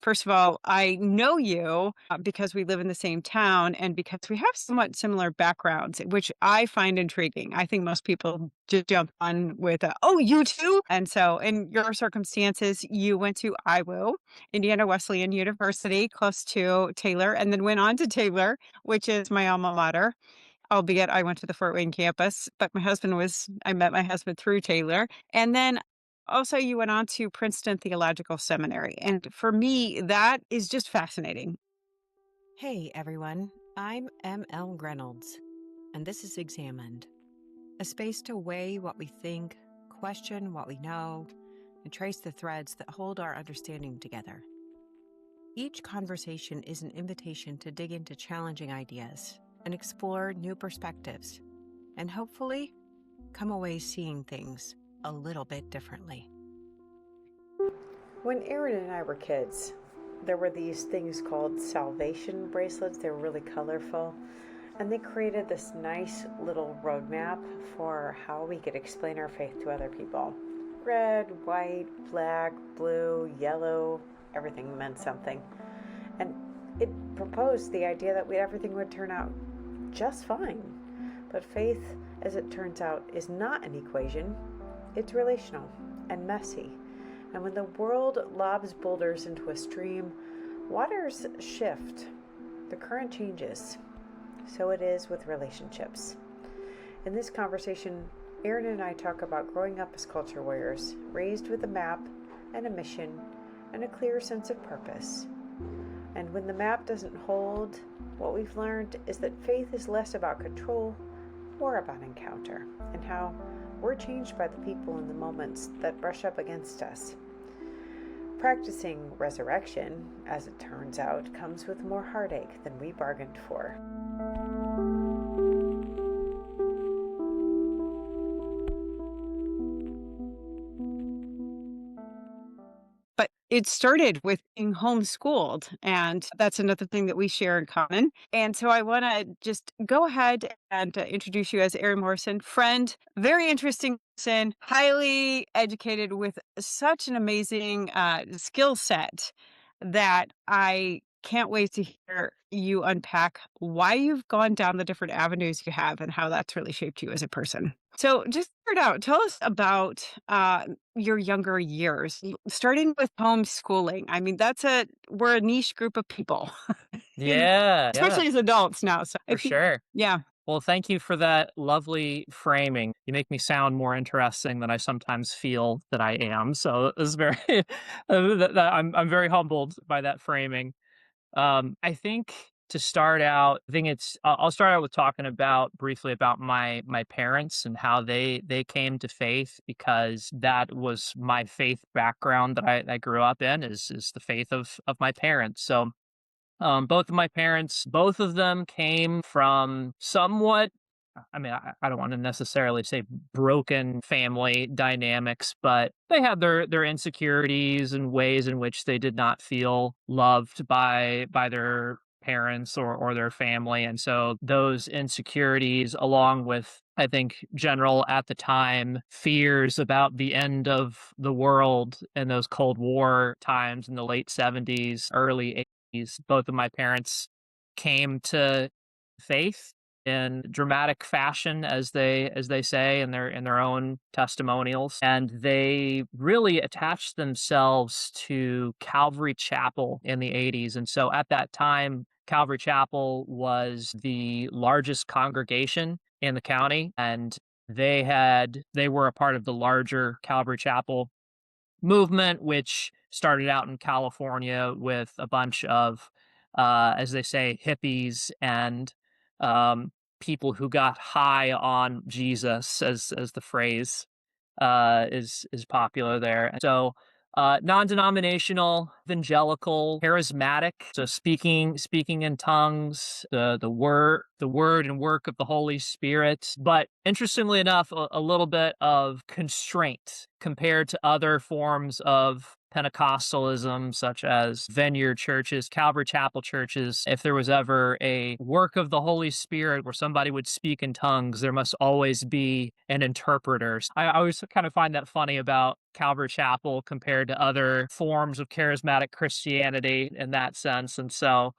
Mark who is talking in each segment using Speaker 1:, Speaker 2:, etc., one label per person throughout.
Speaker 1: First of all, I know you because we live in the same town and because we have somewhat similar backgrounds, which I find intriguing. I think most people just jump on with, oh, you too? And so, in your circumstances, you went to IWU, Indiana Wesleyan University, close to Taylor, and then went on to Taylor, which is my alma mater. Albeit I went to the Fort Wayne campus, but I met my husband through Taylor. And then also you went on to Princeton Theological Seminary. And for me, that is just fascinating.
Speaker 2: Hey everyone, I'm M.L. Reynolds, and this is Examined, a space to weigh what we think, question what we know, and trace the threads that hold our understanding together. Each conversation is an invitation to dig into challenging ideas and explore new perspectives, and hopefully come away seeing things a little bit differently.
Speaker 3: When Aaron and I were kids, there were these things called salvation bracelets. They were really colorful. And they created this nice little roadmap for how we could explain our faith to other people. Red, white, black, blue, yellow, everything meant something. And it proposed the idea that everything would turn out just fine. But faith, as it turns out, is not an equation. It's relational and messy. And when the world lobs boulders into a stream, waters shift. The current changes. So it is with relationships. In this conversation, Aaron and I talk about growing up as culture warriors, raised with a map and a mission and a clear sense of purpose. And when the map doesn't hold, what we've learned is that faith is less about control, more about encounter, and how we're changed by the people and the moments that brush up against us. Practicing resurrection, as it turns out, comes with more heartache than we bargained for.
Speaker 1: But it started with being homeschooled, and that's another thing that we share in common. And so I want to just go ahead and introduce you as Erin Morrison, friend, very interesting person, highly educated with such an amazing skill set that I can't wait to hear you unpack why you've gone down the different avenues you have and how that's really shaped you as a person. So, just start out, tell us about your younger years, starting with homeschooling. I mean, we're a niche group of people, in,
Speaker 4: Yeah, yeah,
Speaker 1: especially as adults now. So,
Speaker 4: for
Speaker 1: if you,
Speaker 4: sure.
Speaker 1: yeah,
Speaker 4: Well, thank you for that lovely framing. You make me sound more interesting than I sometimes feel that I am. So it's very, I'm very humbled by that framing. I think to start out, I think I'll start out with talking about briefly about my parents and how they came to faith, because that was my faith background that I grew up in is the faith of my parents. So both of my parents, both of them came from somewhat, I mean, I don't want to necessarily say broken family dynamics, but they had their insecurities and ways in which they did not feel loved by their parents or their family. And so those insecurities, along with, I think, general at the time fears about the end of the world in those Cold War times in the late 70s, early 80s, both of my parents came to faith in dramatic fashion, as they say in their own testimonials, and they really attached themselves to Calvary Chapel in the 80s. And so at that time, Calvary Chapel was the largest congregation in the county, and they were a part of the larger Calvary Chapel movement, which started out in California with a bunch of, as they say, hippies and people who got high on Jesus, as the phrase is popular there. And so non-denominational, evangelical, charismatic, so speaking in tongues, the word and work of the Holy Spirit. But interestingly enough, a little bit of constraint compared to other forms of Pentecostalism, such as vineyard churches, Calvary Chapel churches. If there was ever a work of the Holy Spirit where somebody would speak in tongues, there must always be an interpreter. I always kind of find that funny about Calvary Chapel compared to other forms of charismatic Christianity in that sense. And so,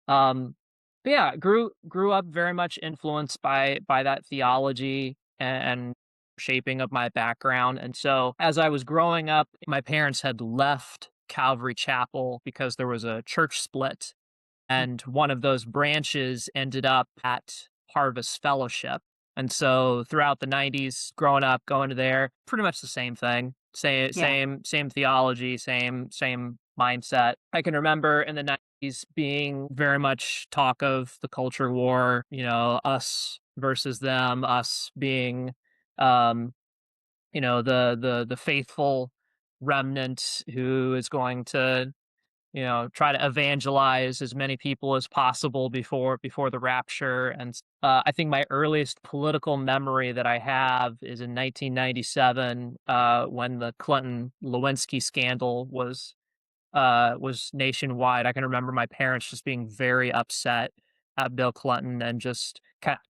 Speaker 4: um, but yeah, grew up very much influenced by that theology and shaping of my background. And so as I was growing up, my parents had left Calvary Chapel because there was a church split, and one of those branches ended up at Harvest Fellowship. And so throughout the 90s, growing up, going to there, pretty much the same thing.
Speaker 1: Yeah.
Speaker 4: Same theology, same mindset. I can remember in the 90s being very much talk of the culture war, us versus them, us being um, the faithful remnant who is going to try to evangelize as many people as possible before the rapture. And I think my earliest political memory that I have is in 1997, when the Clinton Lewinsky scandal was nationwide. I can remember my parents just being very upset at Bill Clinton, and just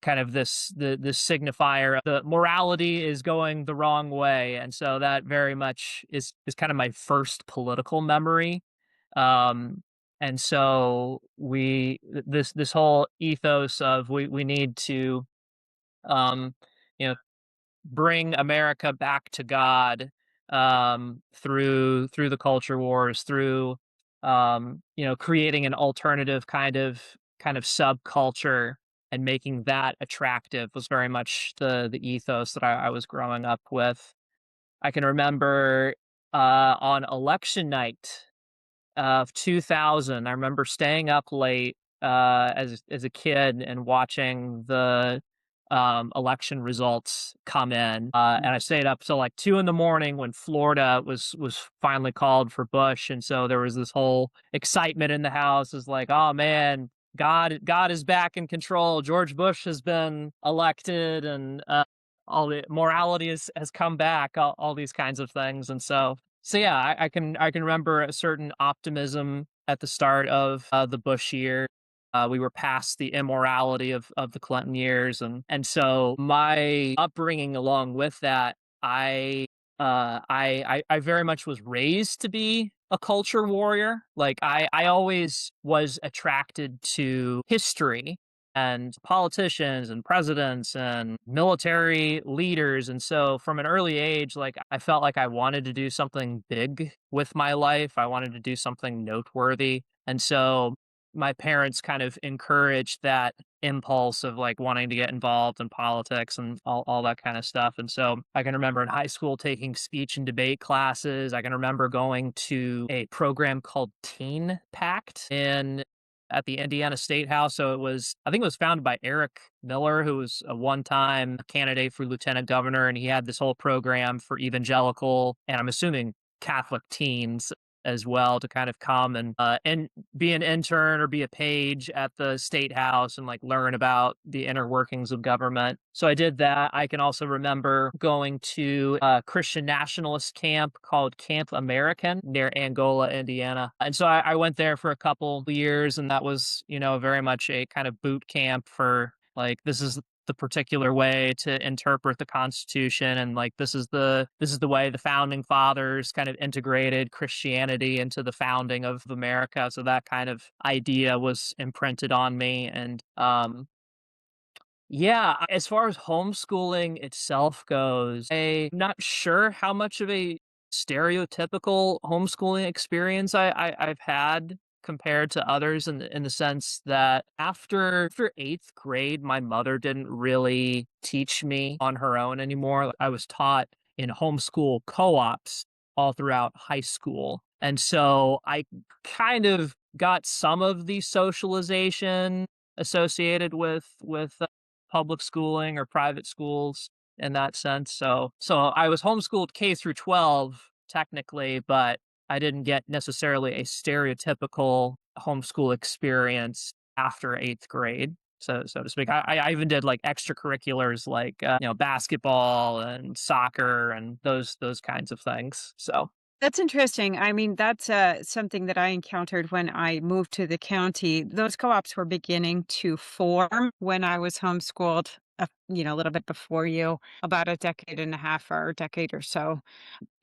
Speaker 4: kind of this signifier the morality is going the wrong way. And so that very much is kind of my first political memory. um and so this whole ethos of we need to um you know bring America back to God, through the culture wars, through creating an alternative kind of subculture and making that attractive, was very much the ethos that I was growing up with. I can remember on election night of 2000. I remember staying up late as a kid and watching the election results come in. And I stayed up till like 2 in the morning when Florida was finally called for Bush, and so there was this whole excitement in the house. Is like, oh man, God is back in control. George Bush has been elected, and all the morality has come back. All these kinds of things, and so yeah, I can remember a certain optimism at the start of the Bush year. We were past the immorality of the Clinton years, and so my upbringing along with that, I very much was raised to be a culture warrior. Like I always was attracted to history and politicians and presidents and military leaders. And so from an early age, like I felt like I wanted to do something big with my life. I wanted to do something noteworthy. And so my parents kind of encouraged that impulse of like wanting to get involved in politics and all that kind of stuff. And so I can remember in high school taking speech and debate classes. I can remember going to a program called Teen Pact in at the Indiana State House. So I think it was founded by Eric Miller, who was a one-time candidate for lieutenant governor, and he had this whole program for evangelical, and I'm assuming Catholic teens as well, to kind of come and be an intern or be a page at the state house and like learn about the inner workings of government. So I did that. I can also remember going to a Christian nationalist camp called Camp American near Angola, Indiana. And so I went there for a couple years, and that was, very much a kind of boot camp for like, this is the particular way to interpret the Constitution, and like this is the way the founding fathers kind of integrated Christianity into the founding of America. So that kind of idea was imprinted on me. And yeah, as far as homeschooling itself goes, I'm not sure how much of a stereotypical homeschooling experience I've had compared to others, in the sense that after eighth grade, my mother didn't really teach me on her own anymore. I was taught in homeschool co-ops all throughout high school. And so I kind of got some of the socialization associated with public schooling or private schools in that sense. So I was homeschooled K through 12 technically, but I didn't get necessarily a stereotypical homeschool experience after eighth grade, so to speak. I even did like extracurriculars like basketball and soccer and those kinds of things. So
Speaker 1: That's interesting. I mean, that's something that I encountered when I moved to the county. Those co-ops were beginning to form when I was homeschooled, a little bit before you, about a decade and a half or a decade or so.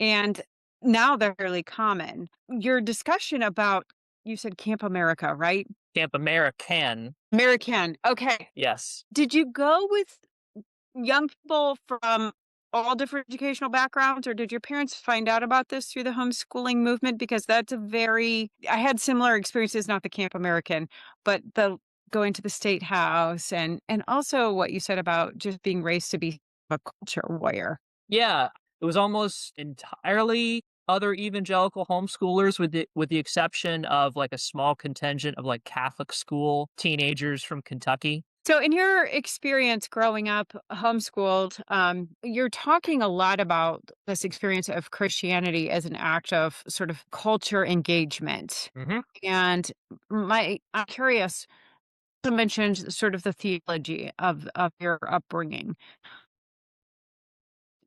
Speaker 1: And now they're fairly common. Your discussion about, you said Camp America, right?
Speaker 4: Camp American,
Speaker 1: American. Okay.
Speaker 4: yes.
Speaker 1: Did you go with young people from all different educational backgrounds, or did your parents find out about this through the homeschooling movement? Because I had similar experiences, not the Camp American, but the going to the state house and also what you said about just being raised to be a culture warrior.
Speaker 4: Yeah, it was almost entirely other evangelical homeschoolers with the exception of, like, a small contingent of, like, Catholic school teenagers from Kentucky.
Speaker 1: So, in your experience growing up homeschooled, you're talking a lot about this experience of Christianity as an act of sort of culture engagement.
Speaker 4: Mhm.
Speaker 1: And I'm curious, you mentioned sort of the theology of your upbringing.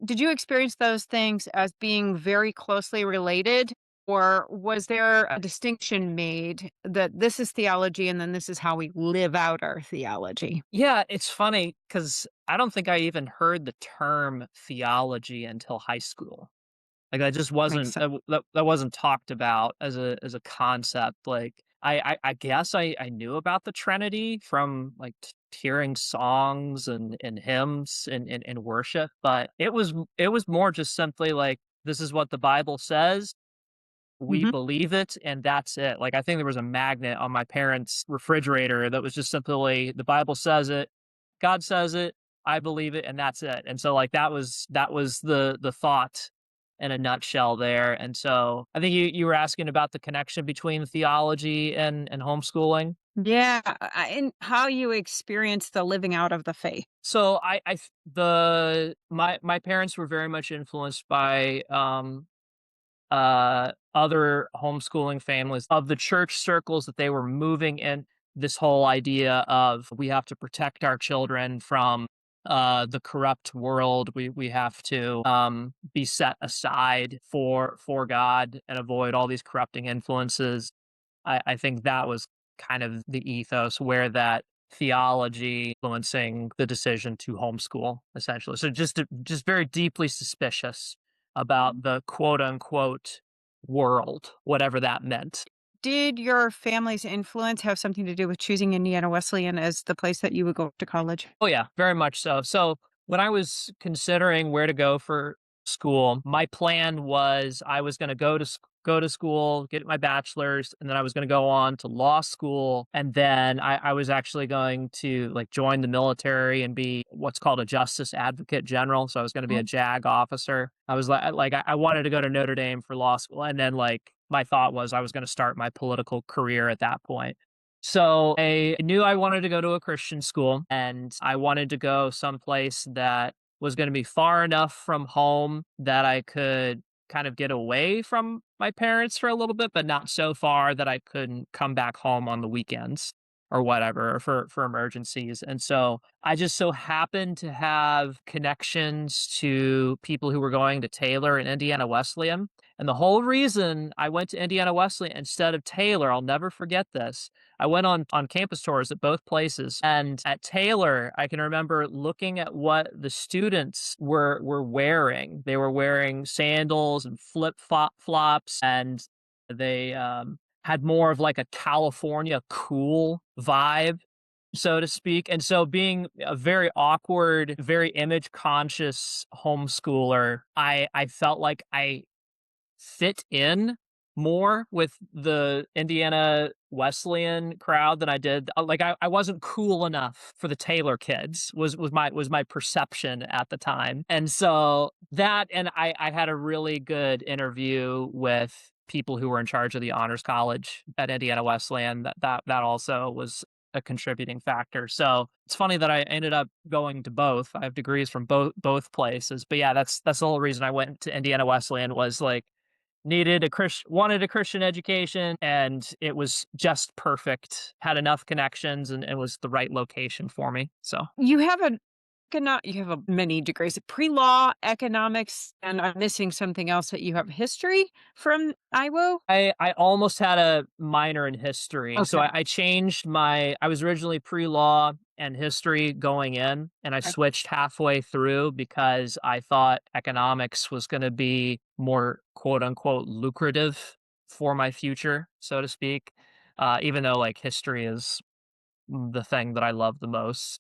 Speaker 1: Did you experience those things as being very closely related? Or was there a distinction made that this is theology and then this is how we live out our theology?
Speaker 4: Yeah, it's funny because I don't think I even heard the term theology until high school. Like, that just
Speaker 1: Makes
Speaker 4: wasn't
Speaker 1: sense.
Speaker 4: that wasn't talked about as a concept. Like, I guess I knew about the Trinity from, like, hearing songs and hymns and worship, but it was more just simply like, "This is what the Bible says, we
Speaker 1: Hmm.
Speaker 4: believe it, and that's it." Like, I think there was a magnet on my parents' refrigerator that was just simply, "The Bible says it, God says it, I believe it, and that's it." And so, like, that was the thought in a nutshell there. And so I think you were asking about the connection between theology and homeschooling.
Speaker 1: Yeah, and how you experience the living out of the faith.
Speaker 4: So my parents were very much influenced by other homeschooling families of the church circles that they were moving in. This whole idea of, we have to protect our children from the corrupt world. We have to be set aside for God and avoid all these corrupting influences. I think that was kind of the ethos where that theology influencing the decision to homeschool, essentially. So just very deeply suspicious about the quote unquote world, whatever that meant.
Speaker 1: Did your family's influence have something to do with choosing Indiana Wesleyan as the place that you would go to college?
Speaker 4: Oh yeah, very much so. So when I was considering where to go for school, my plan was I was going to go to school, get my bachelor's, and then I was going to go on to law school, and then I was actually going to, like, join the military and be what's called a justice advocate general. So I was going to be a
Speaker 1: Mhm.
Speaker 4: JAG officer. I was I wanted to go to Notre Dame for law school, and then, like, my thought was I was going to start my political career at that point. So I knew I wanted to go to a Christian school, and I wanted to go someplace that was going to be far enough from home that I could kind of get away from my parents for a little bit, but not so far that I couldn't come back home on the weekends or whatever, or for emergencies. And so I just so happened to have connections to people who were going to Taylor and Indiana Wesleyan. And the whole reason I went to Indiana Wesleyan instead of Taylor, I'll never forget this. I went on campus tours at both places, and at Taylor, I can remember looking at what the students were wearing. They were wearing sandals and flops, and they had more of like a California cool vibe, so to speak. And so, being a very awkward, very image conscious homeschooler, I felt like I fit in more with the Indiana Wesleyan crowd than I did. Like, I wasn't cool enough for the Taylor kids was my perception at the time. And so that, and I had a really good interview with people who were in charge of the honors college at Indiana Wesleyan. That also was a contributing factor. So it's funny that I ended up going to both. I have degrees from both places. But yeah, that's the whole reason I went to Indiana Wesleyan, was like, wanted a Christian education, and it was just perfect. Had enough connections, and it was the right location for me. So
Speaker 1: You have a you have many degrees, pre-law, economics, and I'm missing something else that you have history from IWO?
Speaker 4: I almost had a minor in history. So
Speaker 1: Okay.
Speaker 4: I changed I was originally pre-law and history going in, and I
Speaker 1: Okay.
Speaker 4: switched halfway through because I thought economics was gonna be more, quote, unquote, "lucrative" for my future, so to speak, even though, like, history is the thing that I love the most.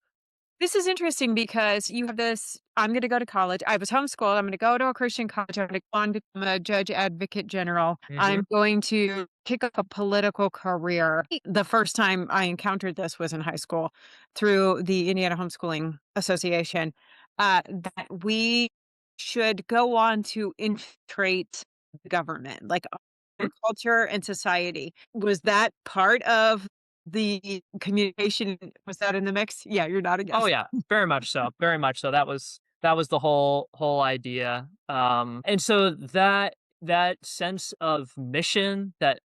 Speaker 1: This is interesting because you have this, I'm gonna go to college. I was homeschooled. I'm gonna go to a Christian college. I'm gonna go on to become a judge advocate general.
Speaker 4: Mhm.
Speaker 1: I'm going to pick up a political career. The first time I encountered this was in high school through the Indiana Homeschooling Association, that we should go on to infiltrate the government, like our culture and society. Was that part of the communication? Was that in the mix? Yeah, you're nodding
Speaker 4: Oh
Speaker 1: yes.
Speaker 4: yeah, very much so, very much so. That was the whole idea. And so that sense of mission, that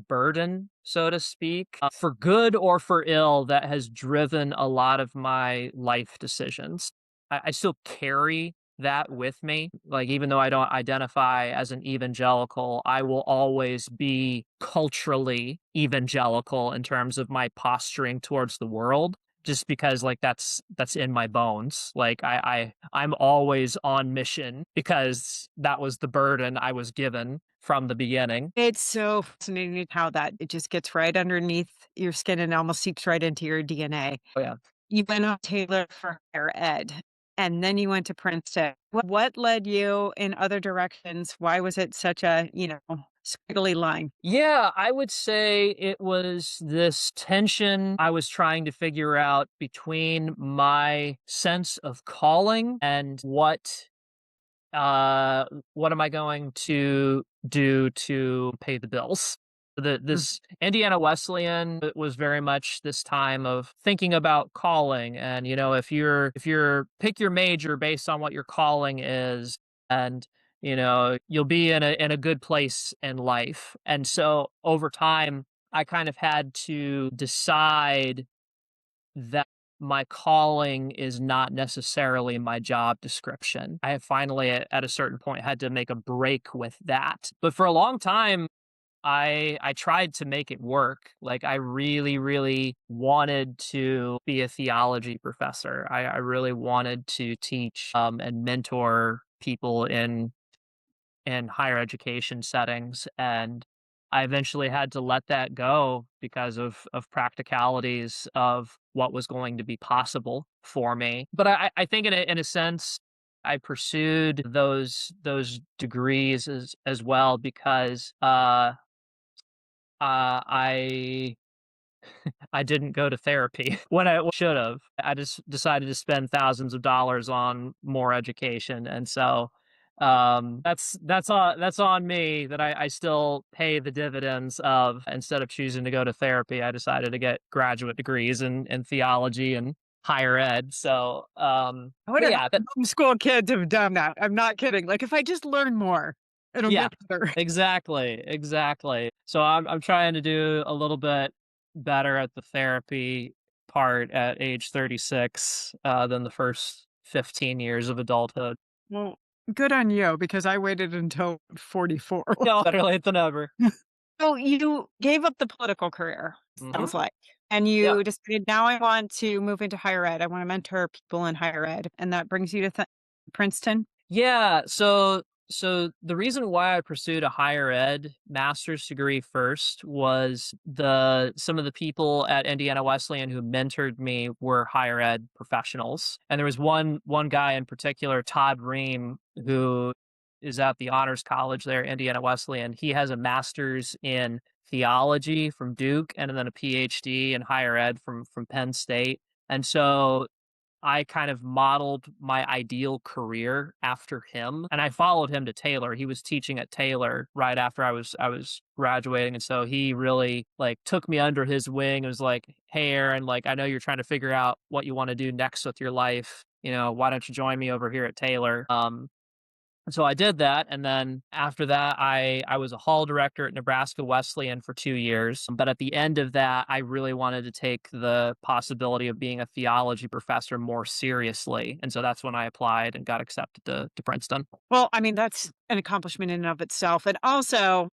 Speaker 4: burden, so to speak, for good or for ill, that has driven a lot of my life decisions. I still carry that with me. Like, even though I don't identify as an evangelical, I will always be culturally evangelical in terms of my posturing towards the world, just because, like, that's in my bones. Like, I'm always on mission because that was the burden I was given from the beginning.
Speaker 1: It's so fascinating how that it just gets right underneath your skin and almost seeps right into your DNA.
Speaker 4: Oh yeah.
Speaker 1: You went on Taylor for higher ed, and then you went to Princeton. What led you in other directions? Why was it such a, squiggly line?
Speaker 4: Yeah, I would say it was this tension I was trying to figure out between my sense of calling and what am I going to do to pay the bills?
Speaker 1: Mm.
Speaker 4: This Indiana Wesleyan was very much this time of thinking about calling, and if you're pick your major based on what your calling is, and you'll be in a good place in life. And so over time, I kind of had to decide that my calling is not necessarily my job description. I have finally, at a certain point, had to make a break with that. But for a long time, I tried to make it work. Like, I really, really wanted to be a theology professor. I really wanted to teach and mentor people in higher education settings, and I eventually had to let that go because of practicalities of what was going to be possible for me. But I think in a sense, I pursued those degrees as well because I didn't go to therapy when I should have. I just decided to spend thousands of dollars on more education, and so that's on me that I still pay the dividends of. Instead of choosing to go to therapy, I decided to get graduate degrees in theology and higher ed. So,
Speaker 1: I
Speaker 4: but
Speaker 1: wonder how
Speaker 4: yeah,
Speaker 1: homeschool kids have done that. I'm not kidding. Like, if I just learn more, it'll
Speaker 4: yeah,
Speaker 1: get better.
Speaker 4: exactly, exactly. So I'm trying to do a little bit better at the therapy part at age 36 than the first 15 years of adulthood.
Speaker 1: Well, good on you because I waited until 44.
Speaker 4: No, better late than never.
Speaker 1: So you gave up the political career,
Speaker 4: Mhm.
Speaker 1: sounds like, and
Speaker 4: Yeah.
Speaker 1: you decided, now I want to move into higher ed. I want to mentor people in higher ed, and that brings you to Princeton.
Speaker 4: Yeah, so the reason why I pursued a higher ed master's degree first was some of the people at Indiana Wesleyan who mentored me were higher ed professionals. And there was one guy in particular, Todd Ream, who is at the honors college there, Indiana Wesleyan. He has a master's in theology from Duke and then a PhD in higher ed from Penn State. And so I kind of modeled my ideal career after him, and I followed him to Taylor. He was teaching at Taylor right after I was graduating, and so he really, like, took me under his wing and was like, "Hey, Aaron, like, I know you're trying to figure out what you wanna do next with your life. Why don't you join me over here at Taylor?" So I did that, and then after that, I was a hall director at Nebraska Wesleyan for 2 years, but at the end of that, I really wanted to take the possibility of being a theology professor more seriously, and so that's when I applied and got accepted to Princeton.
Speaker 1: Well, I mean, that's an accomplishment in and of itself. And also,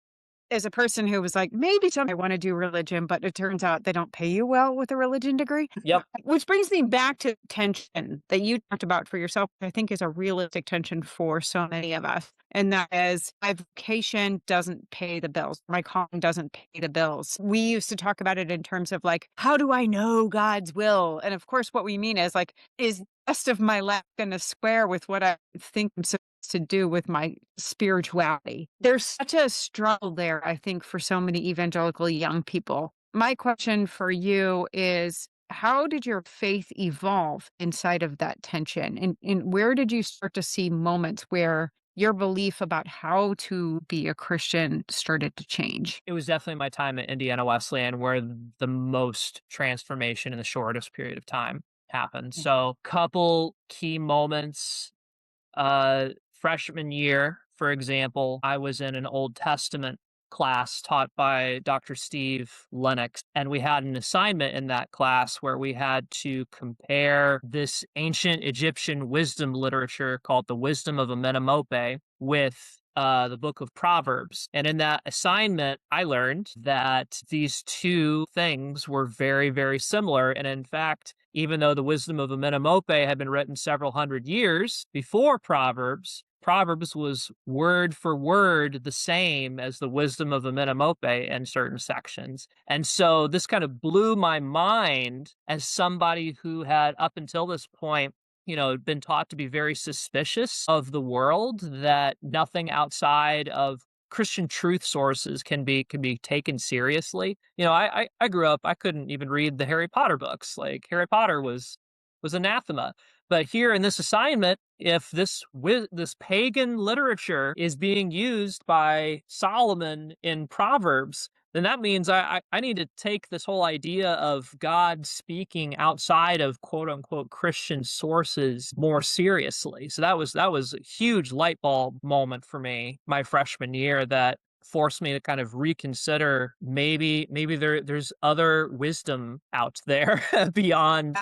Speaker 1: as a person who was like, maybe someday I want to do religion, but it turns out they don't pay you well with a religion degree.
Speaker 4: Yep.
Speaker 1: Which brings me back to tension that you talked about for yourself, I think is a realistic tension for so many of us. And that is, my vocation doesn't pay the bills. My calling doesn't pay the bills. We used to talk about it in terms of like, how do I know God's will? And of course, what we mean is like, is the rest of my life going to square with what I think I'm supposed to do with my spirituality? There's such a struggle there, I think, for so many evangelical young people. My question for you is, how did your faith evolve inside of that tension? And where did you start to see moments where your belief about how to be a Christian started to change?
Speaker 4: It was definitely my time at Indiana Wesleyan where the most transformation in the shortest period of time happened.
Speaker 1: Mm.
Speaker 4: So, couple key moments. Freshman year, for example, I was in an Old Testament class taught by Dr. Steve Lennox, and we had an assignment in that class where we had to compare this ancient Egyptian wisdom literature called the Wisdom of Amenemope with the book of Proverbs. And in that assignment, I learned that these two things were very, very similar. And in fact, even though the wisdom of Amenemope had been written several hundred years before Proverbs, Proverbs was word for word the same as the wisdom of Amenemope in certain sections. And so this kind of blew my mind as somebody who had, up until this point, been taught to be very suspicious of the world, that nothing outside of Christian truth sources can be taken seriously. I grew up, I couldn't even read the Harry Potter books. Like Harry Potter was anathema. But here in this assignment, if this pagan literature is being used by Solomon in Proverbs, then that means I need to take this whole idea of God speaking outside of quote unquote Christian sources more seriously. So that was a huge light bulb moment for me my freshman year that forced me to kind of reconsider maybe there's other wisdom out there beyond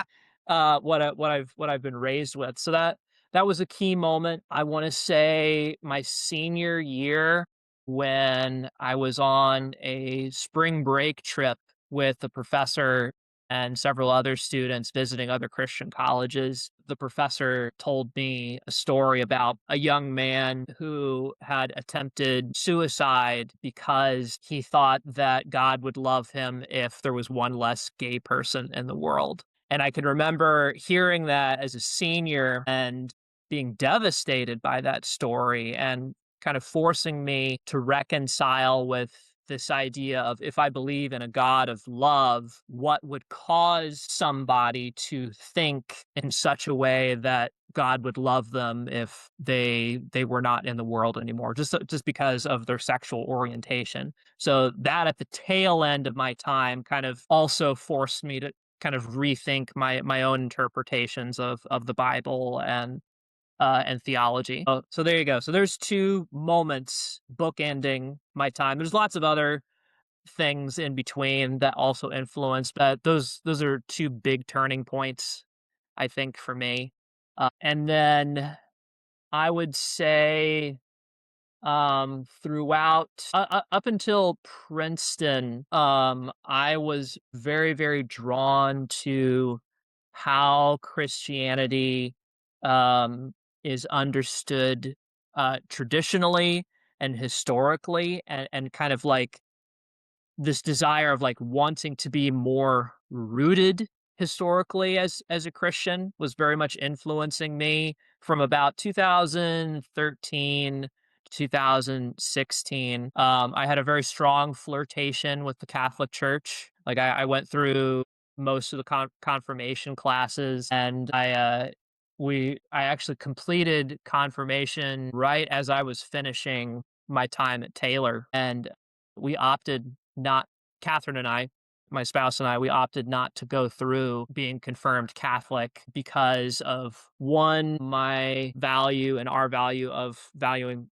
Speaker 4: what I've been raised with. So that was a key moment. I want to say my senior year, when I was on a spring break trip with a professor and several other students visiting other Christian colleges. The professor told me a story about a young man who had attempted suicide because he thought that God would love him if there was one less gay person in the world. And I can remember hearing that as a senior and being devastated by that story and kind of forcing me to reconcile with this idea of, if I believe in a God of love, what would cause somebody to think in such a way that God would love them if they were not in the world anymore, just because of their sexual orientation. So that at the tail end of my time kind of also forced me to kind of rethink my own interpretations of the Bible and theology. So there you go. So there's two moments bookending my time. There's lots of other things in between that also influenced, but those are two big turning points, I think, for me. And then I would say throughout up until Princeton, I was very, very drawn to how Christianity is understood traditionally and historically, and kind of like this desire of like wanting to be more rooted historically as a Christian was very much influencing me from about 2013 to 2016. I had a very strong flirtation with the Catholic Church. Like I went through most of the confirmation classes, and I actually completed confirmation right as I was finishing my time at Taylor, and we opted not Catherine and I my spouse and I, we opted not to go through being confirmed Catholic because of one, my value and our value of valuing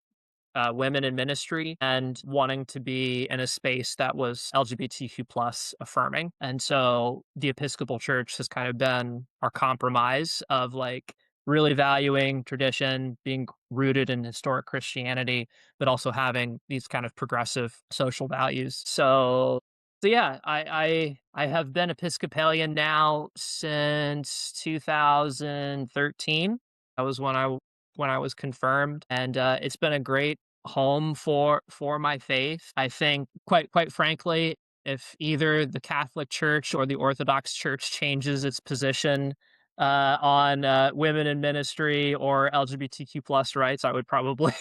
Speaker 4: women in ministry and wanting to be in a space that was LGBTQ plus affirming. And so the Episcopal Church has kind of been our compromise of like really valuing tradition, being rooted in historic Christianity, but also having these kind of progressive social values. So yeah, I have been Episcopalian now since 2013. That was when I was confirmed, and it's been a great home for my faith. I think quite frankly, if either the Catholic Church or the Orthodox Church changes its position on women in ministry or LGBTQ plus rights, I would probably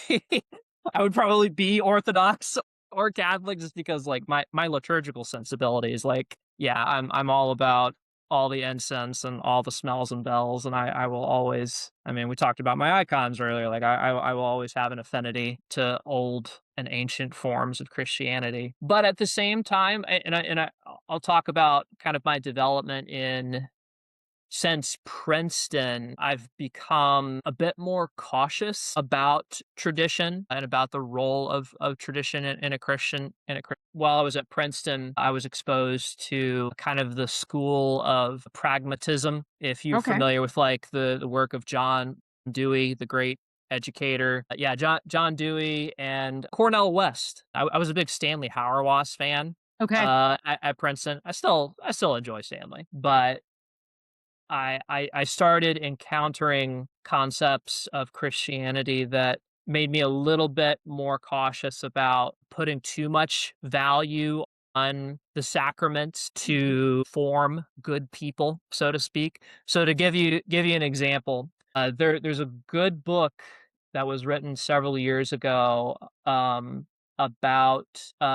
Speaker 4: I would probably be Orthodox or Catholic just because like my liturgical sensibilities, like, yeah, I'm all about all the incense and all the smells and bells, and I will always, I mean, we talked about my icons earlier, like I will always have an affinity to old and ancient forms of Christianity. But at the same time, I'll talk about kind of my development in since Princeton, I've become a bit more cautious about tradition and about the role of tradition in a Christian while I was at Princeton, I was exposed to kind of the school of pragmatism. If you're
Speaker 1: Okay.
Speaker 4: familiar with like the work of John Dewey, the great educator. Yeah, John Dewey and Cornel West. I was a big Stanley Hauerwas fan
Speaker 1: Okay.
Speaker 4: at Princeton. I still enjoy Stanley, but I started encountering concepts of Christianity that made me a little bit more cautious about putting too much value on the sacraments to form good people, so to speak. So to give you an example, there's a good book that was written several years ago about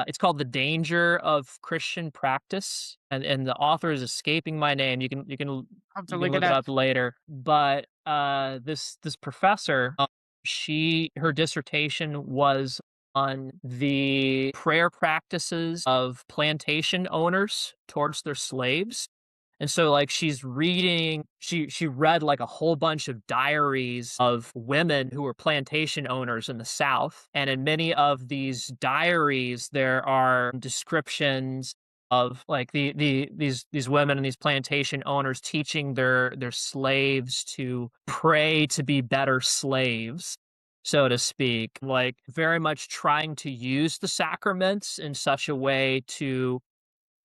Speaker 4: it's called The Danger of Christian Practice, and the author is escaping my name.
Speaker 1: I'll have to
Speaker 4: You can
Speaker 1: look it
Speaker 4: look it
Speaker 1: up.
Speaker 4: up later. But this professor, she her dissertation was on the prayer practices of plantation owners towards their slaves. And so like she read like a whole bunch of diaries of women who were plantation owners in the South. And in many of these diaries there are descriptions of like these women and these plantation owners teaching their slaves to pray to be better slaves, so to speak, like very much trying to use the sacraments in such a way to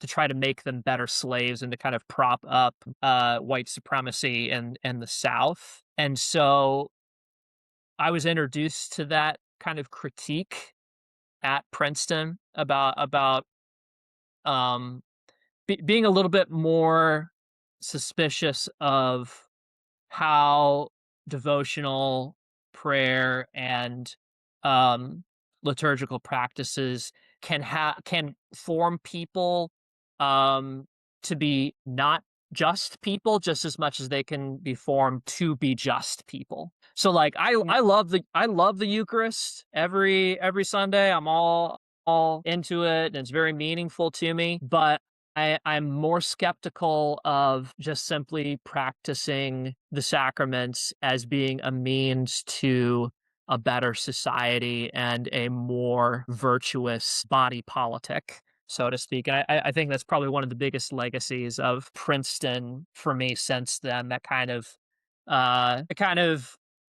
Speaker 4: try to make them better slaves and to kind of prop up white supremacy in the South. And so I was introduced to that kind of critique at Princeton about um, being a little bit more suspicious of how devotional prayer and um, liturgical practices can form people um, to be not just people just as much as they can be formed to be just people. So like I love the Eucharist every Sunday. I'm all into it and it's very meaningful to me, but I'm more skeptical of just simply practicing the sacraments as being a means to a better society and a more virtuous body politic, so to speak. And I think that's probably one of the biggest legacies of Princeton for me since then. A kind of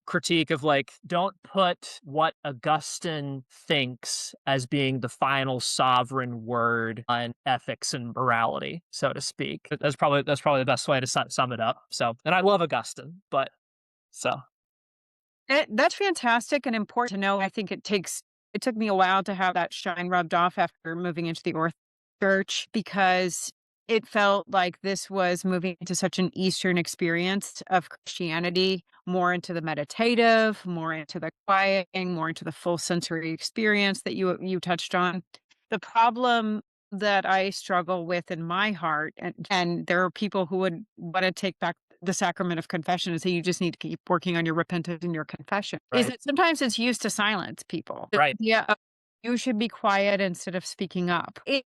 Speaker 4: critique of like, don't put what Augustine thinks as being the final sovereign word on ethics and morality, so to speak. That's probably the best way to sum it up. So, and I love Augustine, but so
Speaker 1: That's fantastic and important to know. I think it took me a while to have that shine rubbed off after moving into the Orthodox Church because it felt like this was moving into such an Eastern experience of Christianity, more into the meditative, more into the quieting, more into the full sensory experience that you touched on. The problem that I struggle with in my heart, and there are people who would want to take back the sacrament of confession and say you just need to keep working on your repentance and your confession, is
Speaker 4: right,
Speaker 1: that sometimes it's used to silence people.
Speaker 4: right,
Speaker 1: Yeah, you should be quiet instead of speaking up. It's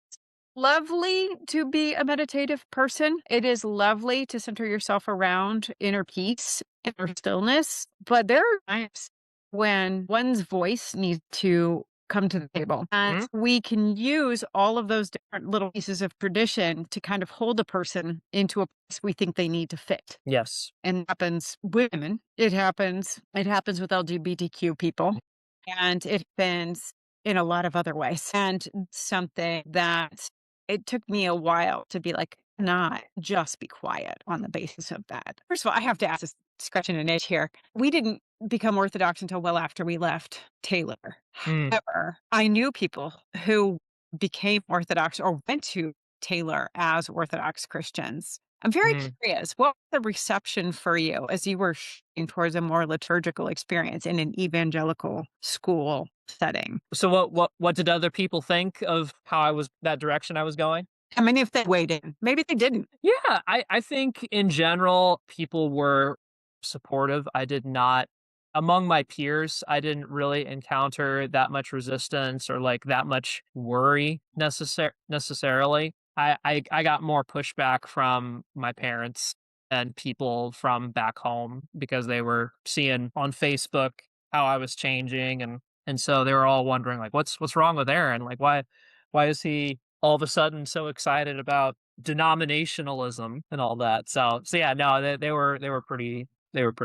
Speaker 1: lovely to be a meditative person. It is lovely to center yourself around inner peace, inner stillness. But there are times when one's voice needs to come to the table. And
Speaker 4: Mhm.
Speaker 1: we can use all of those different little pieces of tradition to kind of hold a person into a place we think they need to fit.
Speaker 4: Yes.
Speaker 1: And it happens with women. It happens with LGBTQ people. And it happens in a lot of other ways. And something that it took me a while to be like, not just be quiet on the basis of that. First of all, I have to ask this, scratching an itch here. We didn't become Orthodox until well after we left Taylor.
Speaker 4: Mm,
Speaker 1: However, I knew people who became Orthodox or went to Taylor as Orthodox Christians. I'm very
Speaker 4: mm.
Speaker 1: curious, what was the reception for you as you were shifting towards a more liturgical experience in an evangelical school setting?
Speaker 4: So what did other people think of how I was that direction I was going?
Speaker 1: How many of them weighed in? Maybe they didn't.
Speaker 4: Yeah, I think in general people were supportive. I did not among my peers, I didn't really encounter that much resistance or like that much worry necessarily. I got more pushback from my parents and people from back home because they were seeing on Facebook how I was changing and so they were all wondering like what's wrong with Aaron? Like why is he all of a sudden so excited about denominationalism and all that. So yeah, no, they were pretty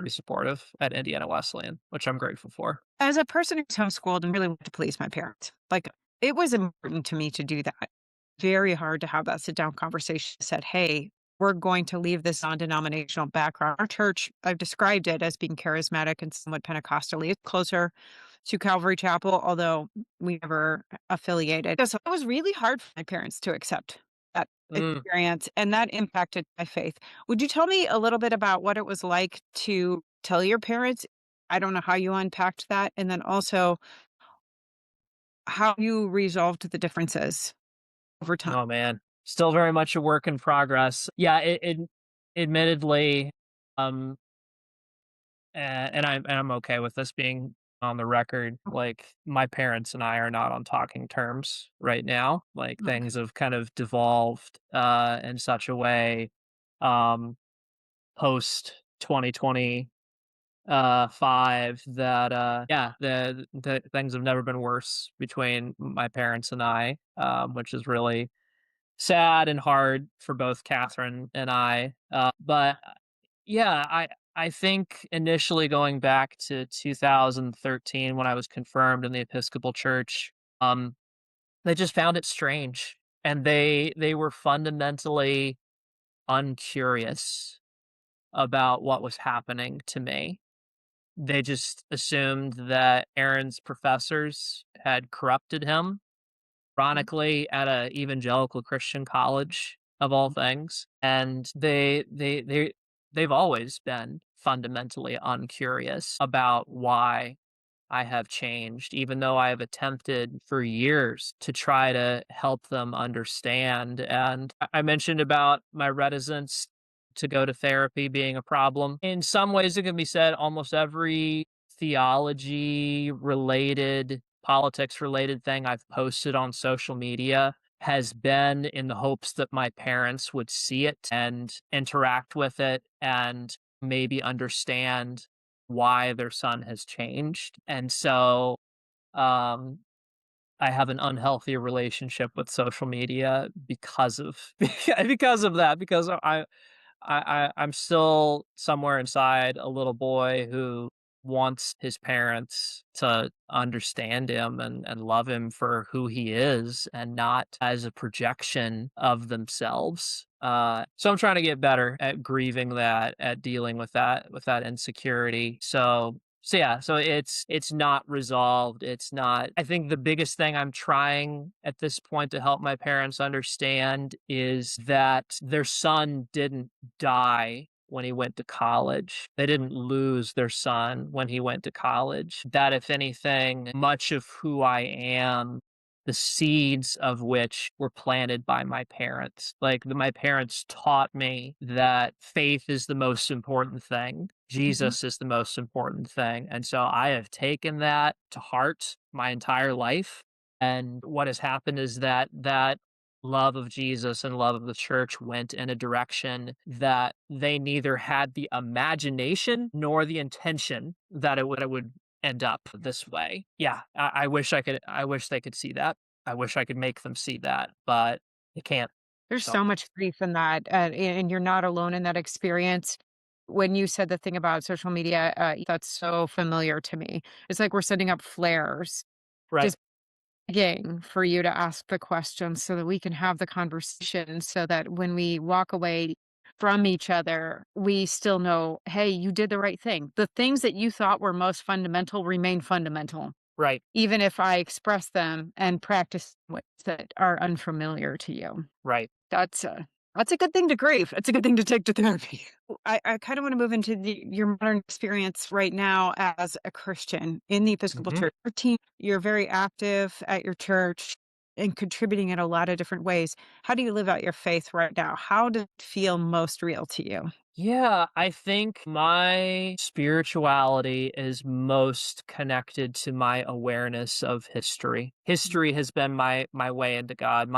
Speaker 4: supportive at Indiana Wesleyan, which I'm grateful for.
Speaker 1: As a person who's homeschooled and really wanted to please my parents, like, it was important to me to do that. Very hard to have that sit down conversation, said, "Hey, we're going to leave this non-denominational background." Our church, I've described it as being charismatic and somewhat Pentecostally. It's closer to Calvary Chapel, although we never affiliated. So it was really hard for my parents to accept that
Speaker 4: Mm.
Speaker 1: experience, and that impacted my faith. Would you tell me a little bit about what it was like to tell your parents? I don't know how you unpacked that, and then also how you resolved the differences over time.
Speaker 4: Oh man, still very much a work in progress. Yeah, it admittedly, um, and I'm okay with this being on the record. Like my parents and I are not on talking terms right now. Like
Speaker 1: Okay.
Speaker 4: things have kind of devolved in such a way um post 2020 5 that yeah, the things have never been worse between my parents and I, which is really sad and hard for both Catherine and I. But yeah, I think initially going back to 2013 when I was confirmed in the Episcopal Church, um, they just found it strange, and they were fundamentally uncurious about what was happening to me. They just assumed that Aaron's professors had corrupted him, ironically, at a evangelical Christian college of all things, and they've always been fundamentally uncurious about why I have changed, even though I have attempted for years to try to help them understand. And I mentioned about my reticence to go to therapy being a problem. In some ways, it can be said almost every theology related, politics related thing I've posted on social media has been in the hopes that my parents would see it and interact with it and maybe understand why their son has changed. And so, um, I have an unhealthy relationship with social media because of because of that, because I'm still somewhere inside a little boy who wants his parents to understand him and love him for who he is and not as a projection of themselves. So I'm trying to get better at grieving that, at dealing with that insecurity. So yeah, so it's not resolved. It's not I think the biggest thing I'm trying at this point to help my parents understand is that their son didn't die when he went to college. They didn't lose their son when he went to college. That if anything, much of who I am, the seeds of which were planted by my parents. Like my parents taught me that faith is the most important thing.
Speaker 1: Mhm.
Speaker 4: Jesus is the most important thing. And so I have taken that to heart my entire life. And what has happened is that love of Jesus and love of the church went in a direction that they neither had the imagination nor the intention that it would end up this way. Yeah, I wish they could see that. I wish I could make them see that, but they can't.
Speaker 1: There's
Speaker 4: So
Speaker 1: so much grief in that, and you're not alone in that experience. When you said the thing about social media, that's so familiar to me. It's like we're setting up flares,
Speaker 4: right,
Speaker 1: just begging for you to ask the questions so that we can have the conversation so that when we walk away from each other, we still know, hey, you did the right thing. The things that you thought were most fundamental remain fundamental,
Speaker 4: right,
Speaker 1: even if I express them and practice ways that are unfamiliar to you.
Speaker 4: right.
Speaker 1: That's a good thing to grieve. It's a good thing to take to therapy. I kind of want to move into your modern experience right now as a Christian in the Episcopal
Speaker 4: Mhm.
Speaker 1: Church. You're very active at your church and contributing in a lot of different ways. How do you live out your faith right now? How does it feel most real to you?
Speaker 4: Yeah, I think my spirituality is most connected to my awareness of history. History has been my way into God.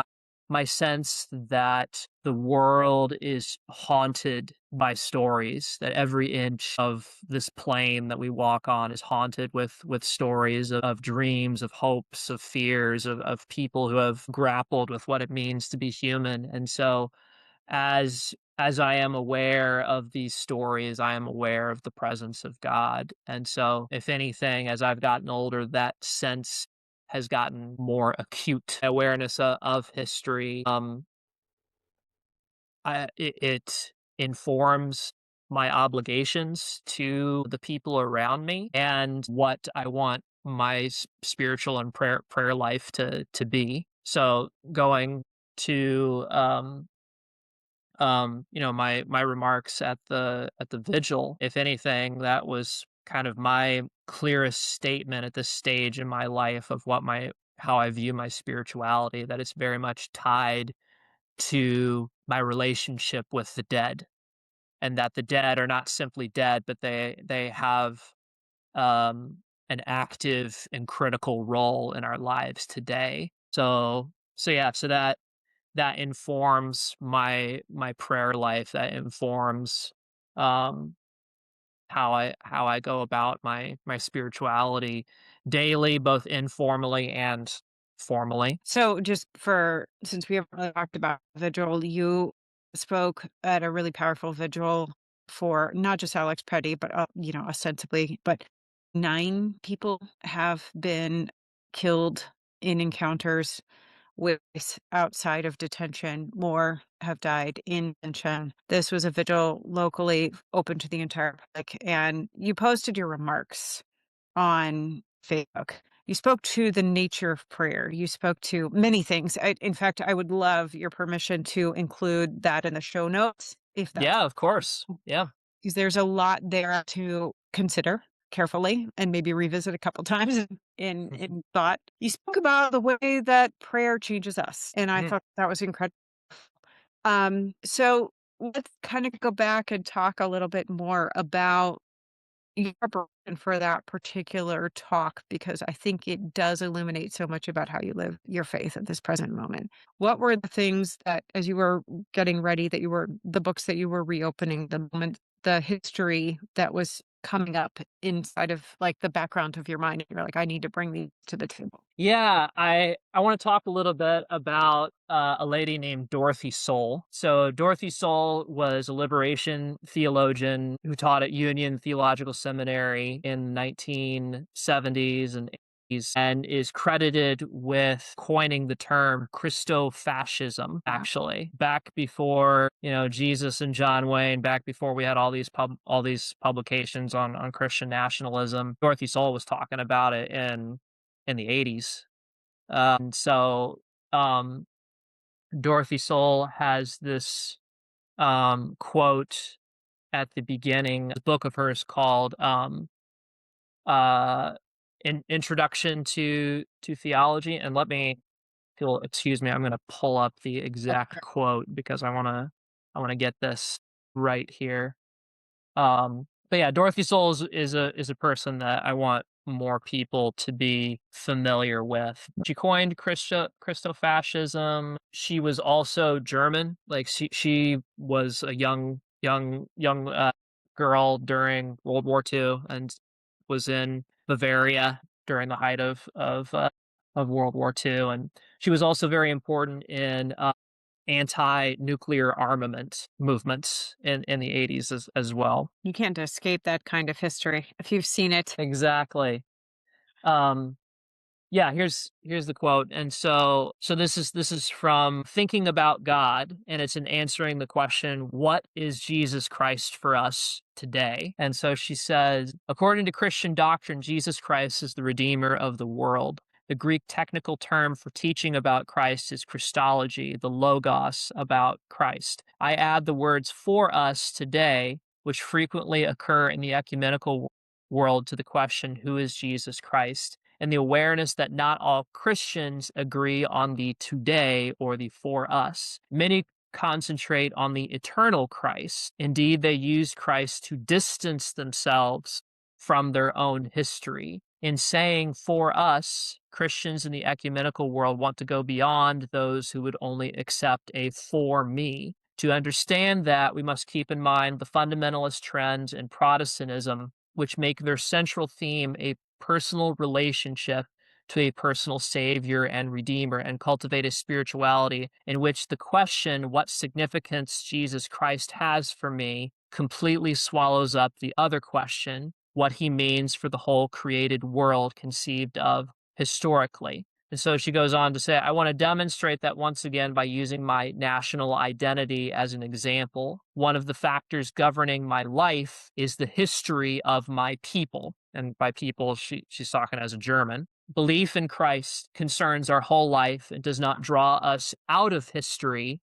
Speaker 4: My sense that the world is haunted by stories, that every inch of this plane that we walk on is haunted with stories of dreams, of hopes, of fears, of people who have grappled with what it means to be human. And so as I am aware of these stories, I am aware of the presence of God. And so, if anything, as I've gotten older, that sense has gotten more acute. Awareness of history, it informs my obligations to the people around me and what I want my spiritual and prayer life to be. So, going to my remarks at the vigil, if anything, that was kind of my clearest statement at this stage in my life of what my how I view my spirituality, that it's very much tied to my relationship with the dead, and that the dead are not simply dead, but they have um an active and critical role in our lives today. So that informs my prayer life, that informs, um, how I go about my spirituality daily, both informally and formally.
Speaker 1: So, just for since we haven't really talked about vigil, you spoke at a really powerful vigil for not just Alex Petty, but ostensibly, but 9 people have been killed in encounters with outside of detention. More have died in detention. This was a vigil locally open to the entire public, and you posted your remarks on Facebook. You spoke to the nature of prayer. You spoke to many things. In fact, I would love your permission to include that in the show notes, if that's
Speaker 4: Yeah, of course. Yeah.
Speaker 1: because there's a lot there to consider carefully and maybe revisit a couple times
Speaker 4: Mhm.
Speaker 1: in thought. You spoke about the way that prayer changes us, and I
Speaker 4: Mhm.
Speaker 1: thought that was incredible. So let's kind of go back and talk a little bit more about your preparation for that particular talk, because I think it does illuminate so much about how you live your faith at this present moment. What were the things that, as you were getting ready, that you were the books that you were reopening, the moment, the history that was coming up inside of like the background of your mind, and you're like, I need to bring these to the table.
Speaker 4: Yeah, I want to talk a little bit about a lady named Dorothy Soul. So Dorothy Soul was a liberation theologian who taught at Union Theological Seminary in 1970s and 80s, and is credited with coining the term Christofascism,
Speaker 1: Wow.
Speaker 4: actually. Back before, Jesus and John Wayne, back before we had all these publications on Christian nationalism, Dorothy Soul was talking about it in the 80s. So um, Dorothy Soul has this quote at the beginning. A book of hers called uh, Introduction to Theology. And if you'll excuse me, I'm going to pull up the exact quote because I want to get this right here. But yeah, Dorothy Soul is a person that I want more people to be familiar with. She coined Christofascism. She was also German. Like she was a young girl during World War II and was in Bavaria during the height of World War II, and she was also very important in anti-nuclear armament movements in the 80s as well.
Speaker 1: You can't escape that kind of history if you've seen it.
Speaker 4: Exactly. Um, yeah, here's the quote. And so this is from Thinking About God, and it's in answering the question, what is Jesus Christ for us today? And so she says, according to Christian doctrine, Jesus Christ is the Redeemer of the world. The Greek technical term for teaching about Christ is Christology, the logos about Christ. I add the words for us today, which frequently occur in the ecumenical world, to the question, who is Jesus Christ? And the awareness that not all Christians agree on the today or the for us. Many concentrate on the eternal Christ. Indeed, they use Christ to distance themselves from their own history. In saying for us, Christians in the ecumenical world want to go beyond those who would only accept a for me. To understand that, we must keep in mind the fundamentalist trends in Protestantism, which make their central theme a personal relationship to a personal Savior and Redeemer, and cultivate a spirituality in which the question, what significance Jesus Christ has for me, completely swallows up the other question, what he means for the whole created world conceived of historically. And so she goes on to say, I want to demonstrate that once again by using my national identity as an example. One of the factors governing my life is the history of my people. And by people, she's talking as a German. Belief in Christ concerns our whole life and does not draw us out of history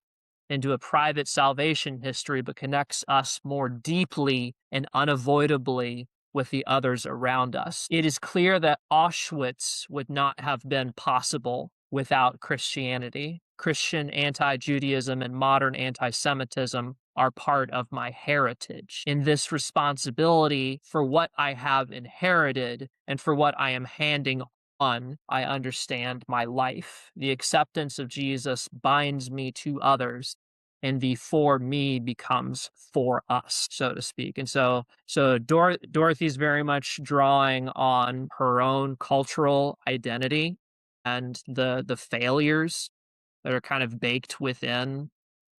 Speaker 4: into a private salvation history, but connects us more deeply and unavoidably with the others around us. It is clear that Auschwitz would not have been possible without Christianity. Christian anti-Judaism and modern anti-Semitism are part of my heritage. In this responsibility for what I have inherited and for what I am handing on, I understand my life. The acceptance of Jesus binds me to others, and the for me becomes for us, so to speak. And so Dorothy's very much drawing on her own cultural identity and the failures that are kind of baked within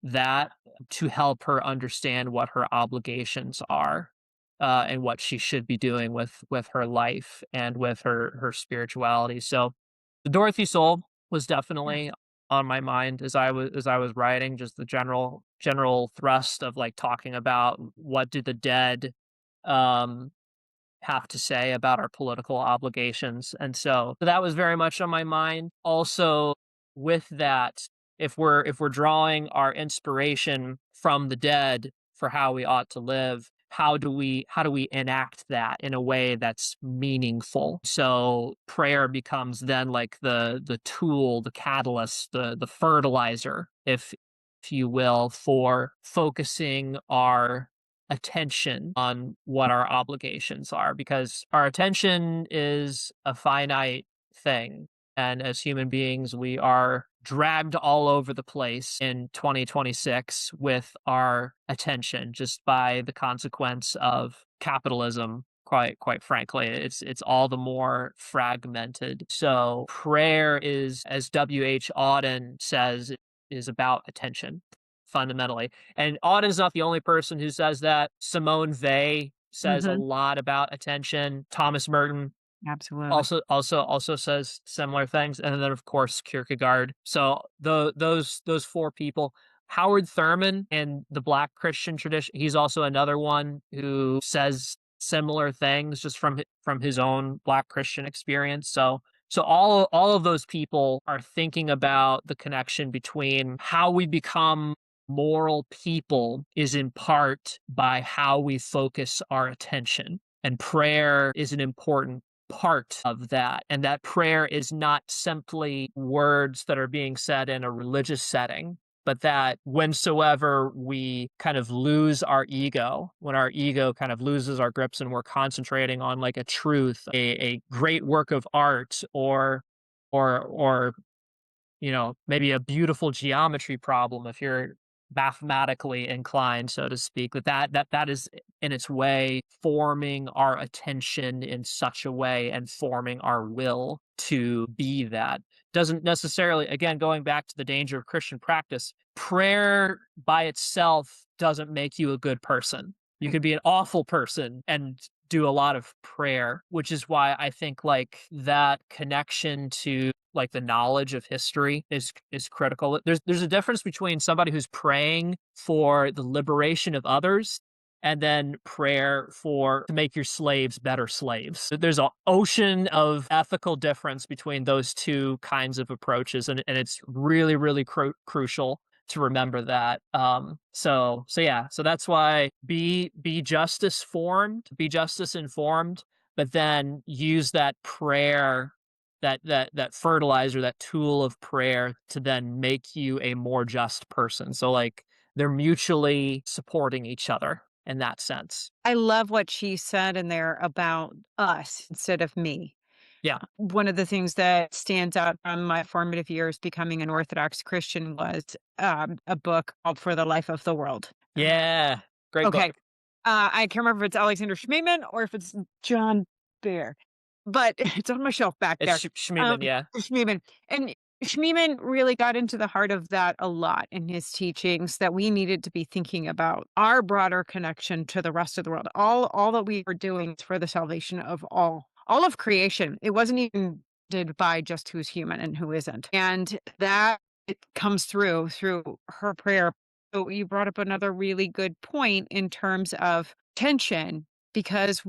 Speaker 4: that to help her understand what her obligations are, and what she should be doing with her life and with her spirituality. So the Dorothy Soul was definitely on my mind as I was writing, just the general thrust of like talking about what do the dead um have to say about our political obligations. And so that was very much on my mind. Also, with that, if we're drawing our inspiration from the dead for how we ought to live, how do we enact that in a way that's meaningful? So prayer becomes then like the tool, the catalyst, the fertilizer, if you will, for focusing our attention on what our obligations are, because our attention is a finite thing. And as human beings, we are dragged all over the place in 2026 with our attention just by the consequence of capitalism. Quite frankly, it's all the more fragmented. So prayer is, as W.H. Auden says, is about attention fundamentally. And Auden's not the only person who says that. Simone Weil says a
Speaker 1: Mhm.
Speaker 4: lot about attention. Thomas Merton
Speaker 1: Absolutely.
Speaker 4: also says similar things. And then of course Kierkegaard. So those four people. Howard Thurman and the Black Christian tradition, he's also another one who says similar things just from his own Black Christian experience. So all of those people are thinking about the connection between how we become moral people is in part by how we focus our attention. And prayer is an important part of that. And that prayer is not simply words that are being said in a religious setting, but that whensoever we kind of lose our ego, when our ego kind of loses our grips and we're concentrating on like a truth, a great work of art, or maybe a beautiful geometry problem if you're mathematically inclined, so to speak, that is in its way forming our attention in such a way and forming our will to be that. Doesn't necessarily, again, going back to the danger of Christian practice, prayer by itself doesn't make you a good person. You could be an awful person and do a lot of prayer, which is why I think like that connection to like the knowledge of history is critical. There's a difference between somebody who's praying for the liberation of others and then prayer for to make your slaves better slaves. There's an ocean of ethical difference between those two kinds of approaches, and it's really, really crucial to remember that. So yeah, so that's why be justice formed, be justice informed, but then use that prayer, that fertilizer, that tool of prayer to then make you a more just person. So like they're mutually supporting each other in that sense.
Speaker 1: I love what she said in there about us instead of me.
Speaker 4: Yeah.
Speaker 1: One of the things that stands out from my formative years becoming an Orthodox Christian was a book called For the Life of the World.
Speaker 4: Yeah. Great book.
Speaker 1: Okay. I can't remember if it's Alexander Schmemann or if it's John Bear, but it's on my shelf back
Speaker 4: It's
Speaker 1: there.
Speaker 4: Schmemann, yeah.
Speaker 1: Schmemann. And Schmemann really got into the heart of that a lot in his teachings, that we needed to be thinking about our broader connection to the rest of the world. All that we were doing is for the salvation of all of creation. It wasn't even did by just who's human and who isn't. And that it comes through her prayer. So you brought up another really good point in terms of tension, because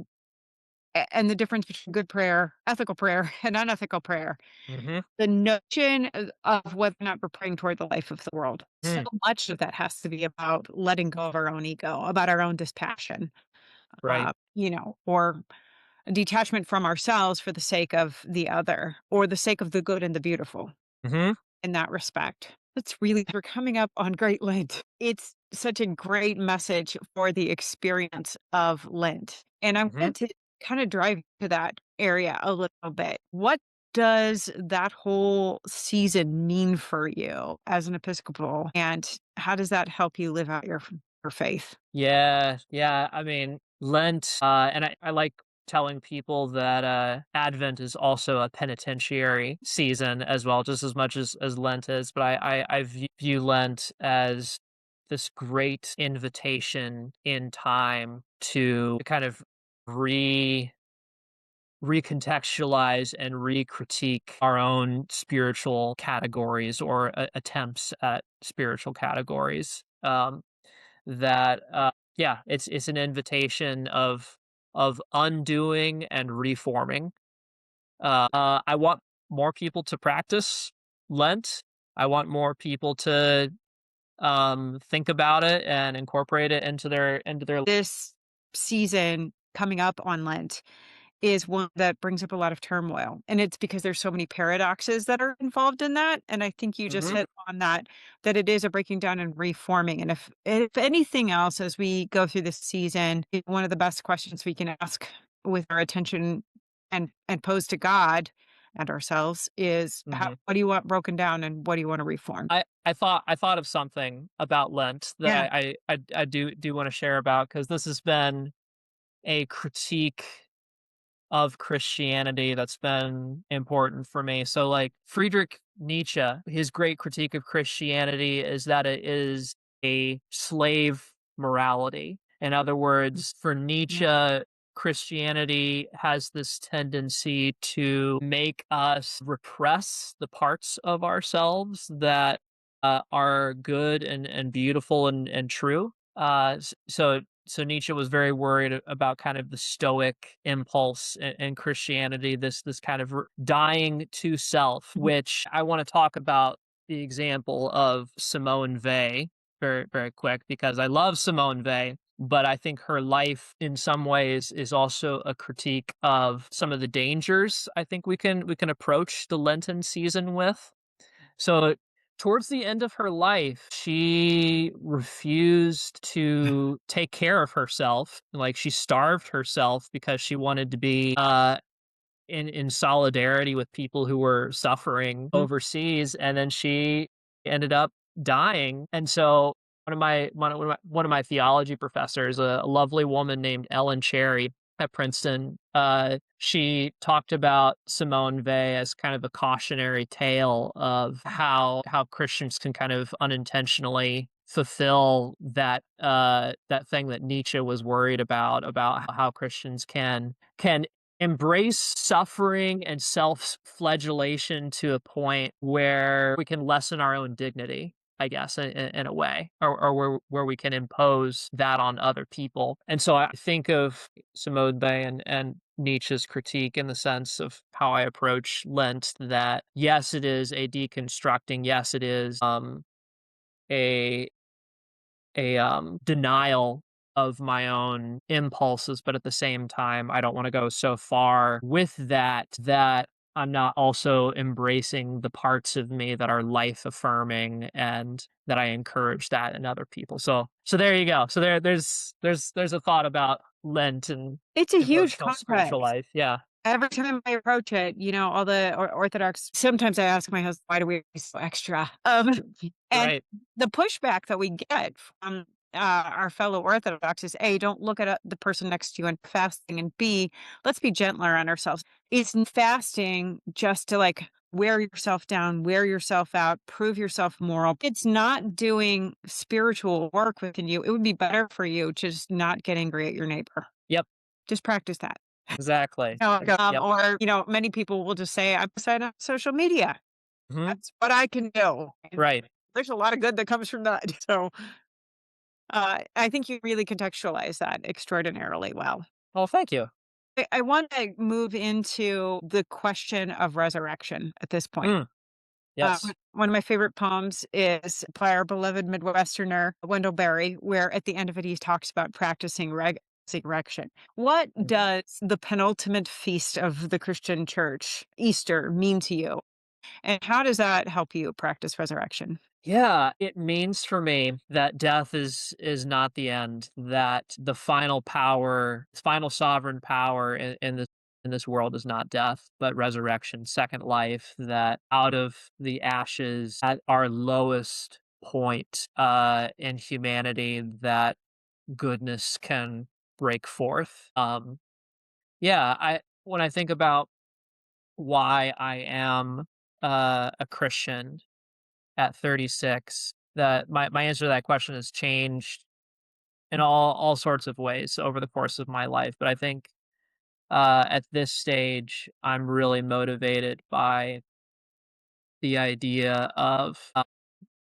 Speaker 1: and the difference between good prayer, ethical prayer, and unethical prayer.
Speaker 4: Mhm.
Speaker 1: The notion of whether or not we're praying toward the life of the world. So
Speaker 4: Mm,
Speaker 1: much of that has to be about letting go of our own ego, about our own dispassion,
Speaker 4: right.
Speaker 1: or detachment from ourselves for the sake of the other, or the sake of the good and the beautiful
Speaker 4: Mhm.
Speaker 1: in that respect. We're coming up on Great Lent. It's such a great message for the experience of Lent. And I
Speaker 4: Mhm.
Speaker 1: wanted to kind of drive to that area a little bit. What does that whole season mean for you as an Episcopal? And how does that help you live out your faith?
Speaker 4: Yeah, yeah. I mean, Lent, and I like telling people that Advent is also a penitentiary season as well, just as much as Lent is. But I view Lent as this great invitation in time to kind of re recontextualize and re-critique our own spiritual categories or attempts at spiritual categories. That yeah, it's an invitation of undoing and reforming. I want more people to practice Lent. I want more people to think about it and incorporate it into their.
Speaker 1: This season coming up on Lent is one that brings up a lot of turmoil. And it's because there's so many paradoxes that are involved in that. And I think you just
Speaker 4: Mhm.
Speaker 1: hit on that it is a breaking down and reforming. And if anything else, as we go through this season, one of the best questions we can ask with our attention and pose to God and ourselves is
Speaker 4: Mhm.
Speaker 1: what do you want broken down and what do you want to reform?
Speaker 4: I thought of something about Lent that
Speaker 1: Yeah.
Speaker 4: I do want to share about, because this has been a critique of Christianity that's been important for me. So, like Friedrich Nietzsche, his great critique of Christianity is that it is a slave morality. In other words, for Nietzsche, Christianity has this tendency to make us repress the parts of ourselves that are good and beautiful and true. So Nietzsche was very worried about kind of the Stoic impulse in Christianity, this kind of dying to self, which I want to talk about the example of Simone Weil very, very quick, because I love Simone Weil, but I think her life in some ways is also a critique of some of the dangers I think we can approach the Lenten season with. So Towards the end of her life, she refused to take care of herself. Like, she starved herself because she wanted to be, in solidarity with people who were suffering
Speaker 1: Mhm.
Speaker 4: overseas, and then she ended up dying. And so one of my theology professors, a lovely woman named Ellen Cherry at Princeton, she talked about Simone Weil as kind of a cautionary tale of how Christians can kind of unintentionally fulfill that thing that Nietzsche was worried about how Christians can embrace suffering and self-flagellation to a point where we can lessen our own dignity, I guess, in a way, or where we can impose that on other people. And so I think of Simone Weil and Nietzsche's critique in the sense of how I approach Lent, that yes, it is a deconstructing, yes, it is a denial of my own impulses, but at the same time, I don't wanna go so far with that I'm not also embracing the parts of me that are life affirming and that I encourage that in other people. So there you go. So there's a thought about Lent and
Speaker 1: It's a huge
Speaker 4: devotional spiritual
Speaker 1: context.
Speaker 4: life. Yeah.
Speaker 1: Every time I approach it, all the Orthodox, sometimes I ask my husband, "Why do we be so extra?" And
Speaker 4: Right.
Speaker 1: the pushback that we get from, our fellow Orthodox is, A, don't look at, the person next to you and fasting, and B, let's be gentler on ourselves. Is fasting just to, like, wear yourself down, wear yourself out, prove yourself moral. It's not doing spiritual work within you. It would be better for you to just not get angry at your neighbor.
Speaker 4: Yep.
Speaker 1: Just practice that.
Speaker 4: Exactly. Yep.
Speaker 1: Or, many people will just say, I'm sign on social media.
Speaker 4: Mhm.
Speaker 1: That's what I can do. And
Speaker 4: Right.
Speaker 1: there's a lot of good that comes from that. So I think you really contextualize that extraordinarily well.
Speaker 4: Well, thank you.
Speaker 1: I want to move into the question of resurrection at this point.
Speaker 4: Mm. Yes.
Speaker 1: One of my favorite poems is by our beloved Midwesterner, Wendell Berry, where at the end of it, he talks about practicing resurrection. What
Speaker 4: Mhm.
Speaker 1: does the penultimate feast of the Christian church, Easter, mean to you? And how does that help you practice resurrection?
Speaker 4: Yeah, it means for me that death is not the end, that the final power, final sovereign power in this world is not death, but resurrection, second life, that out of the ashes at our lowest point in humanity, that goodness can break forth. Yeah, I when I think about why I am a Christian at 36, that my answer to that question has changed in all sorts of ways over the course of my life. But I think at this stage, I'm really motivated by the idea of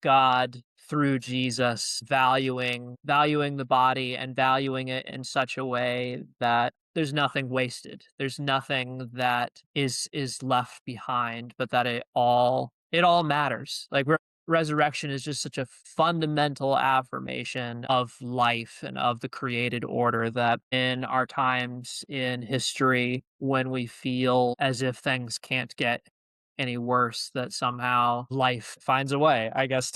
Speaker 4: God through Jesus valuing the body and valuing it in such a way that there's nothing wasted. There's nothing that is left behind, but that it all matters. Like resurrection is just such a fundamental affirmation of life and of the created order, that in our times in history when we feel as if things can't get any worse, that somehow life finds a way, I guess,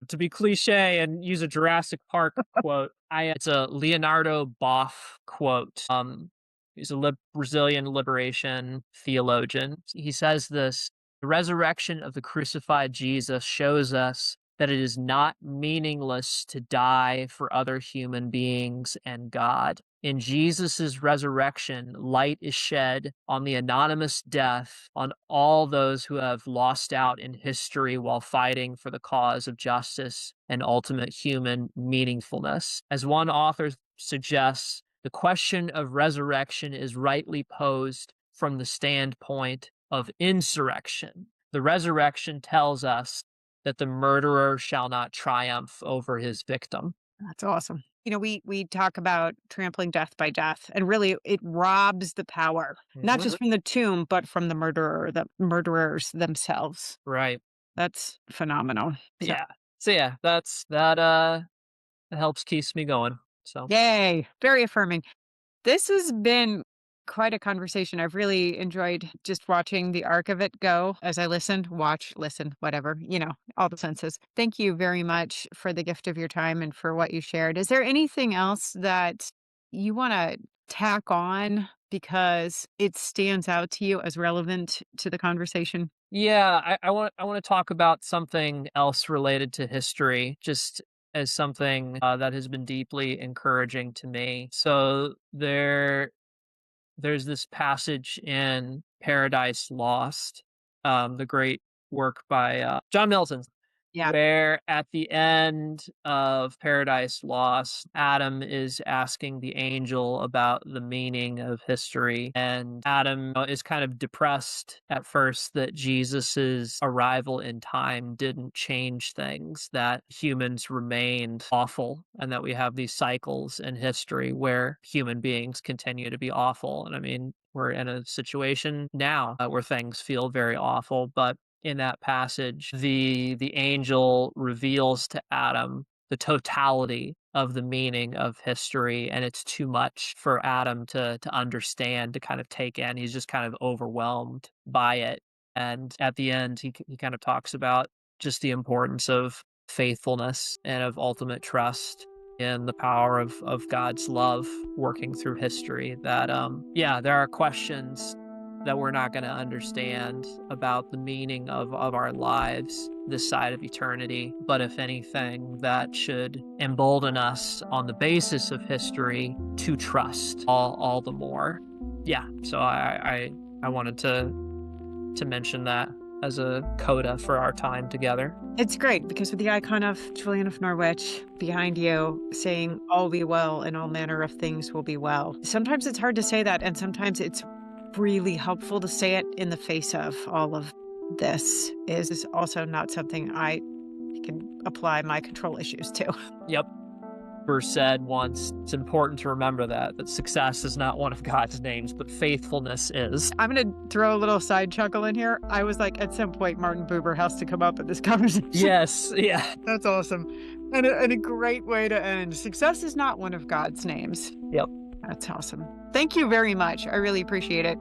Speaker 4: to be cliche and use a Jurassic Park quote. I It's a Leonardo Boff quote. He's a Brazilian liberation theologian. He says this: "The resurrection of the crucified Jesus shows us that it is not meaningless to die for other human beings and God. In Jesus' resurrection, light is shed on the anonymous death, on all those who have lost out in history while fighting for the cause of justice and ultimate human meaningfulness." As one author suggests, the question of resurrection is rightly posed from the standpoint of insurrection. The resurrection tells us that the murderer shall not triumph over his victim.
Speaker 1: That's awesome. We talk about trampling death by death, and really it robs the power, not
Speaker 4: Mhm.
Speaker 1: just from the tomb, but from the murderers themselves.
Speaker 4: Right.
Speaker 1: That's phenomenal. So,
Speaker 4: Yeah. So yeah, that helps keeps me going. So
Speaker 1: yay, very affirming. This has been quite a conversation. I've really enjoyed just watching the arc of it go as I listened, watch, listen, whatever, all the senses. Thank you very much for the gift of your time and for what you shared. Is there anything else that you want to tack on because it stands out to you as relevant to the conversation?
Speaker 4: Yeah, I want to talk about something else related to history, just as something that has been deeply encouraging to me. So there's this passage in Paradise Lost, the great work by John Milton,
Speaker 1: Yeah.
Speaker 4: where at the end of Paradise Lost, Adam is asking the angel about the meaning of history. And Adam is kind of depressed at first that Jesus's arrival in time didn't change things, that humans remained awful, and that we have these cycles in history where human beings continue to be awful. And I mean, we're in a situation now where things feel very awful, but in that passage, the angel reveals to Adam the totality of the meaning of history, and it's too much for Adam to understand, to kind of take in. He's just kind of overwhelmed by it. And at the end, he kind of talks about just the importance of faithfulness and of ultimate trust in the power of God's love working through history. That yeah, there are questions that we're not going to understand about the meaning of our lives this side of eternity. But if anything, that should embolden us on the basis of history to trust all the more. Yeah, so I wanted to mention that as a coda for our time together.
Speaker 1: It's great because with the icon of Julian of Norwich behind you saying, all be well and all manner of things will be well. Sometimes it's hard to say that, and sometimes it's really helpful to say it in the face of all of this. Is also not something I can apply my control issues to.
Speaker 4: Yep. Said once, it's important to remember that success is not one of God's names, but faithfulness is.
Speaker 1: I'm going to throw a little side chuckle in here. I was like, at some point, Martin Buber has to come up in this conversation.
Speaker 4: Yes, yeah.
Speaker 1: That's awesome. And a great way to end. Success is not one of God's names.
Speaker 4: Yep.
Speaker 1: That's awesome. Thank you very much. I really appreciate it.